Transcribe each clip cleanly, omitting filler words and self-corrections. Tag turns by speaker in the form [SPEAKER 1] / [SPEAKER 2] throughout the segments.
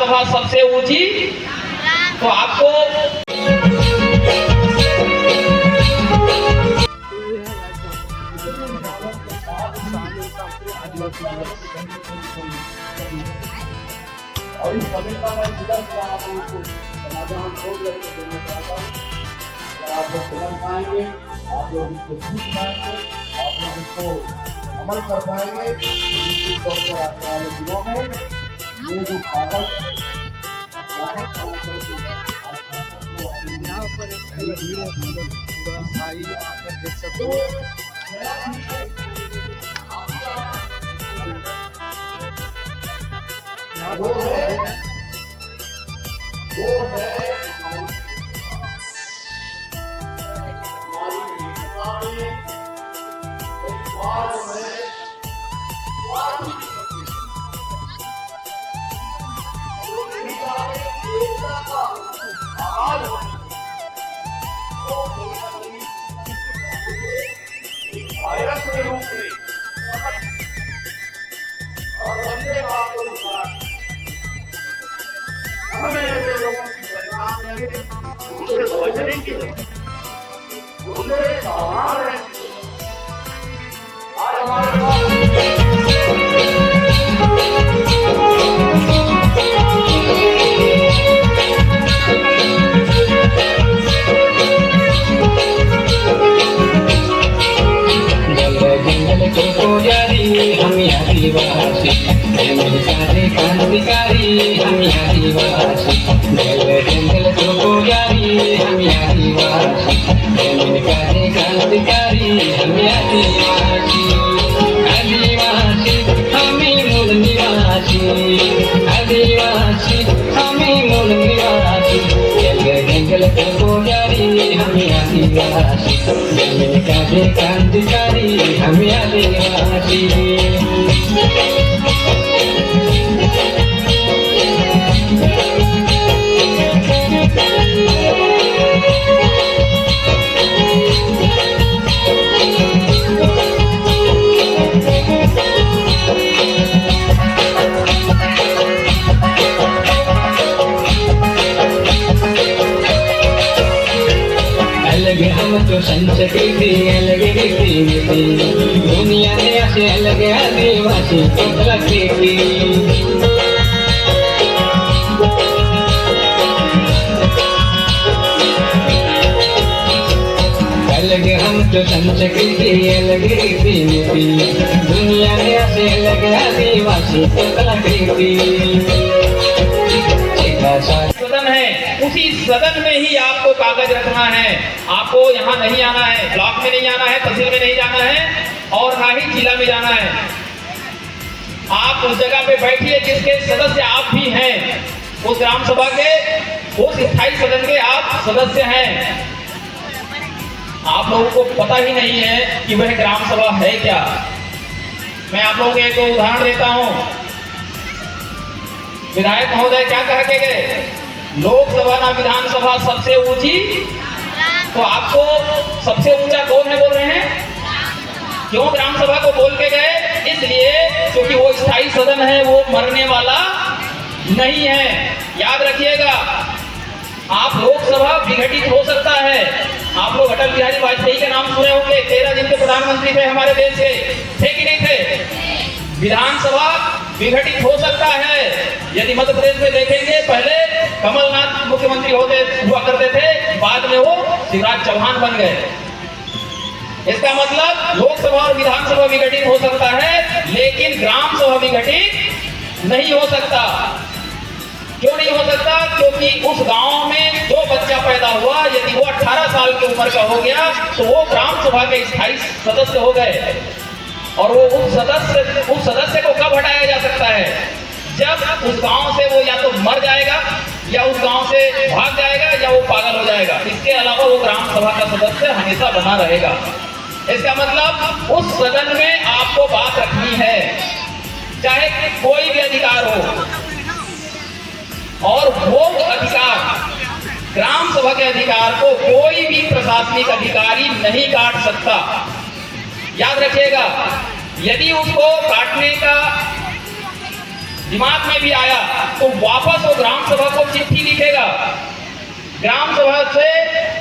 [SPEAKER 1] सभा सबसे ऊंची, तो आपको
[SPEAKER 2] और इस सभ्यता में सीधा आप लोगों को समाधान खोज करके देना चाहता हूँ। आप लोग समझ पाएंगे, आप लोग इसको सीख पाएंगे, आप लोग इसको अमल कर पाएंगे। निश्चित तौर पर आने वाले दिनों में ये जो कागज
[SPEAKER 3] यहाँ पर एक भाई देख सकते हो।
[SPEAKER 2] वो है वायरस के रूप में और वंदे मातरम हमें ऐसे लोगों की पहचान है, उनसे बचने की उनसे सावधान रहने की। आज हमारे पास
[SPEAKER 4] हम आदिवासी सारे क्रांतिकारी, हम आदिवासी जंगल को पुजारी, हम आदिवासी सारे क्रांतिकारी, हम आदिवासी आदिवासी हमें मूल निवासी, आदिवासी हमें मूल निवासी जंगल को पुजारी, हम आदिवासी सारे क्रांतिकारी, हम आदिवासी। अलग हम तो संस्कृति अलग रीति नीति, दुनिया में ऐसे अलग आदिवासी प्रकृति। अलग हम तो संस्कृति अलग रीति नीति, दुनिया में ऐसे अलग आदिवासी प्रकृति।
[SPEAKER 1] सदन है, उसी सदन में ही आपको कागज रखना है। आपको यहाँ नहीं आना है, ब्लॉक में नहीं आना है, तहसील में नहीं जाना है और ना ही जिला में जाना है। आप उस जगह पे बैठिए जिसके सदस्य आप भी हैं, उस ग्राम सभा के, उस स्थायी सदन के आप सदस्य हैं। आप लोगों को पता ही नहीं है कि वह ग्राम सभा है क्या। मैं आप लोगों को एक उदाहरण देता हूँ। विधायक महोदय क्या कह के गए? लोकसभा ना विधानसभा सबसे ऊंची, तो आपको सबसे ऊंचा कौन है बोल रहे हैं? क्यों ग्राम सभा को बोल के गए? इसलिए क्योंकि वो स्थायी सदन है, वो मरने वाला नहीं है। याद रखिएगा, आप लोकसभा विघटित हो सकता है। आप लोग अटल बिहारी वाजपेयी के नाम सुने होंगे, 13 दिन के प्रधानमंत्री थे हमारे देश के, थे कि नहीं थे? विधानसभा विघटित हो सकता है। यदि मध्य प्रदेश में देखेंगे, पहले कमलनाथ मुख्यमंत्री हुआ करते थे, बाद में वो शिवराज चौहान बन गए। इसका मतलब लोकसभा और विधानसभा विघटित हो सकता है, लेकिन ग्राम सभा विघटित नहीं हो सकता। क्यों नहीं हो सकता? क्योंकि उस गांव में जो बच्चा पैदा हुआ, यदि वो 18 साल की उम्र का हो गया, तो वो ग्राम सभा के स्थायी सदस्य हो गए। और वो उस सदस्य को कब हटाया जा सकता है? जब उस गांव से वो या तो मर जाएगा, या उस गांव से भाग जाएगा, या वो पागल हो जाएगा। इसके अलावा वो ग्राम सभा का सदस्य हमेशा बना रहेगा। इसका मतलब उस सदन में आपको बात रखनी है, चाहे कोई भी अधिकार हो। और वो अधिकार, ग्राम सभा के अधिकार को कोई भी प्रशासनिक अधिकारी नहीं काट सकता। याद रखिएगा, यदि उसको काटने का दिमाग में भी आया तो वापस वो ग्राम सभा को चिट्ठी लिखेगा, ग्राम सभा से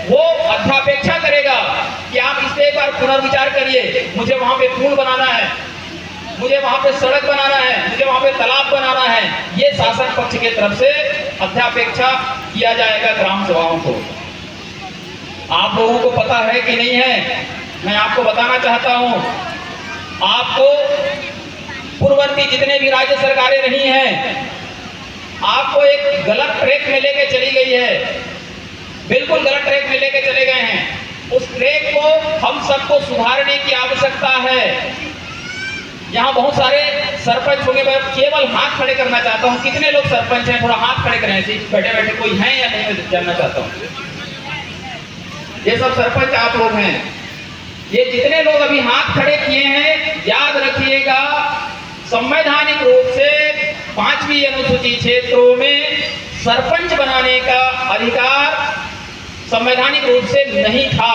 [SPEAKER 1] वो अध्यापेक्षा करेगा कि आप इस पे एक बार पुनर्विचार करिए, मुझे वहां पे पुल बनाना है, मुझे वहां पे सड़क बनाना है, मुझे वहां पे तालाब बनाना है। ये शासन पक्ष की तरफ से अध्यापेक्षा किया जाएगा ग्राम सभाओं को। आप लोगों को पता है कि नहीं है, मैं आपको बताना चाहता हूं। आपको पूर्ववर्ती जितने भी राज्य सरकारें रही हैं, आपको एक गलत ट्रैक में लेके चली गई है, बिल्कुल गलत ट्रैक में लेके चले गए हैं। उस ट्रैक को हम सबको सुधारने की आवश्यकता है। यहाँ बहुत सारे सरपंच होंगे, मैं केवल हाथ खड़े करना चाहता हूँ, कितने लोग सरपंच हैं, थोड़ा हाथ खड़े करें, बैठे बैठे कोई है या नहीं, मैं जानना चाहता हूँ। ये सब सरपंच आप लोग हैं। ये जितने लोग अभी हाथ खड़े किए हैं, याद रखिएगा, संवैधानिक रूप से 5वीं अनुसूची क्षेत्रों में सरपंच बनाने का अधिकार संवैधानिक रूप से नहीं था।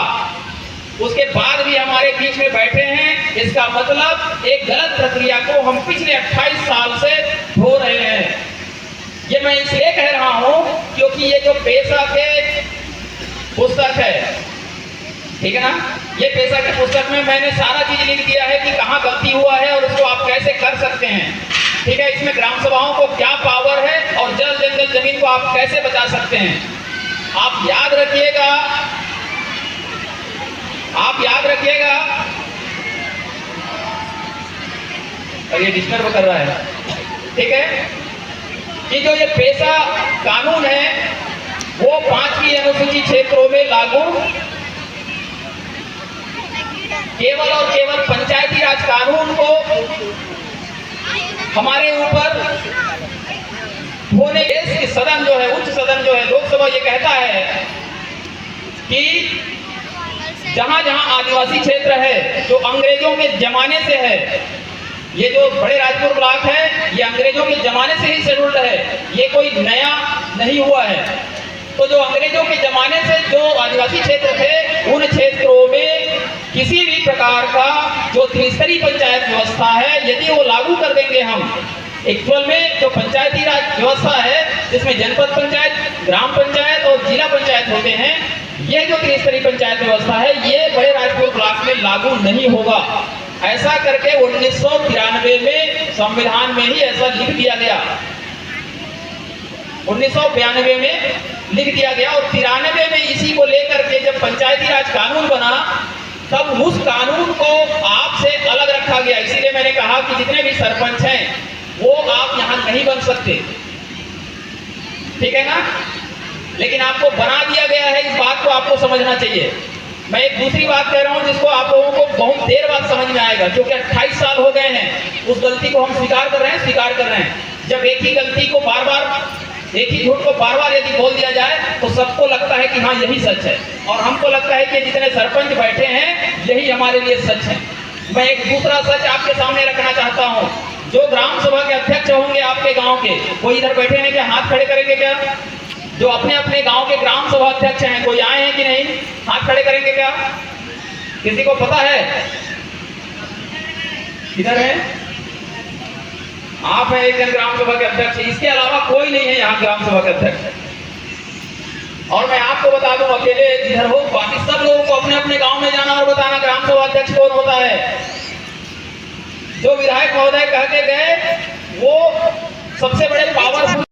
[SPEAKER 1] उसके बाद भी हमारे बीच में बैठे हैं, इसका मतलब एक गलत प्रक्रिया को हम पिछले 28 साल से ढो रहे हैं। ये मैं इसलिए कह रहा हूं क्योंकि ये जो पेशा के पुस्तक है, ठीक है ना, ये पेशा के पुस्तक में मैंने सारा चीज लिख दिया है कि कहाँ गलती हुआ है और उसको आप कैसे कर सकते हैं। ठीक है, इसमें ग्राम सभाओं को क्या पावर है और जल जंगल जमीन को आप कैसे बचा सकते हैं। आप याद रखिएगा, आप याद रखिएगा। और ये डिस्टर्ब कर रहा है, ठीक है, कि जो ये पेशा कानून है वो 5वीं अनुसूची क्षेत्रों में लागू केवल और केवल पंचायती राज कानून को हमारे ऊपर होने के सदन जो है, उच्च सदन जो है, लोकसभा, ये कहता है कि जहां जहां आदिवासी क्षेत्र है जो अंग्रेजों के जमाने से है, ये जो बड़े राजपुर ब्लॉक है ये अंग्रेजों के जमाने से ही शेड्यूल्ड है, ये कोई नया नहीं हुआ है। तो जो अंग्रेजों के जमाने से जो आदिवासी क्षेत्र थे, उन क्षेत्रों में किसी भी प्रकार का जो त्रिस्तरीय पंचायत व्यवस्था है, यदि वो लागू कर देंगे हम, एक्चुअल में जो पंचायती राज व्यवस्था है जिसमें जनपद पंचायत, ग्राम पंचायत और जिला पंचायत होते हैं, ये जो त्रिस्तरीय पंचायत व्यवस्था है ये बड़े राजपुर ब्लॉक में लागू नहीं होगा। ऐसा करके 1993 में संविधान में ही ऐसा लिख दिया गया, 1992 में लिख दिया गया। और 93 में इसी को लेकर के जब पंचायती राज कानून बना, तब उस कानून को आपसे अलग रखा गया। इसीलिए मैंने कहा कि जितने भी सरपंच हैं वो आप यहां नहीं बन सकते, ठीक है ना, लेकिन आपको बना दिया गया है। इस बात को आपको समझना चाहिए। मैं एक दूसरी बात कह रहा हूं जिसको आप लोगों को बहुत देर बाद समझ में आएगा, क्योंकि 28 साल हो गए हैं, उस गलती को हम स्वीकार कर रहे हैं। जब एक ही गलती को बार बार, एक ही झूठ को बार बार यदि बोल दिया जाए तो सबको लगता है कि हाँ यही सच है, और हमको लगता है कि जितने सरपंच बैठे हैं यही हमारे लिए सच है। मैं एक दूसरा सच आपके सामने रखना चाहता हूँ। जो ग्राम सभा के अध्यक्ष होंगे आपके गांव के, कोई इधर बैठे हैं क्या, हाथ खड़े करेंगे क्या? जो अपने अपने गांव के ग्राम सभा अध्यक्ष हैं, कोई आए हैं कि नहीं, हाथ खड़े करेंगे क्या? किसी को पता है? किधर है? आप हैं एक जन ग्राम सभा के अध्यक्ष, इसके अलावा कोई नहीं है यहाँ ग्राम सभा के अध्यक्ष। और मैं आपको बता दूं, अकेले जिधर हो, बाकी सब लोगों को अपने अपने गांव में जाना और बताना ग्राम सभा अध्यक्ष कौन होता है। जो विधायक महोदय कह के गए वो सबसे बड़े पावरफुल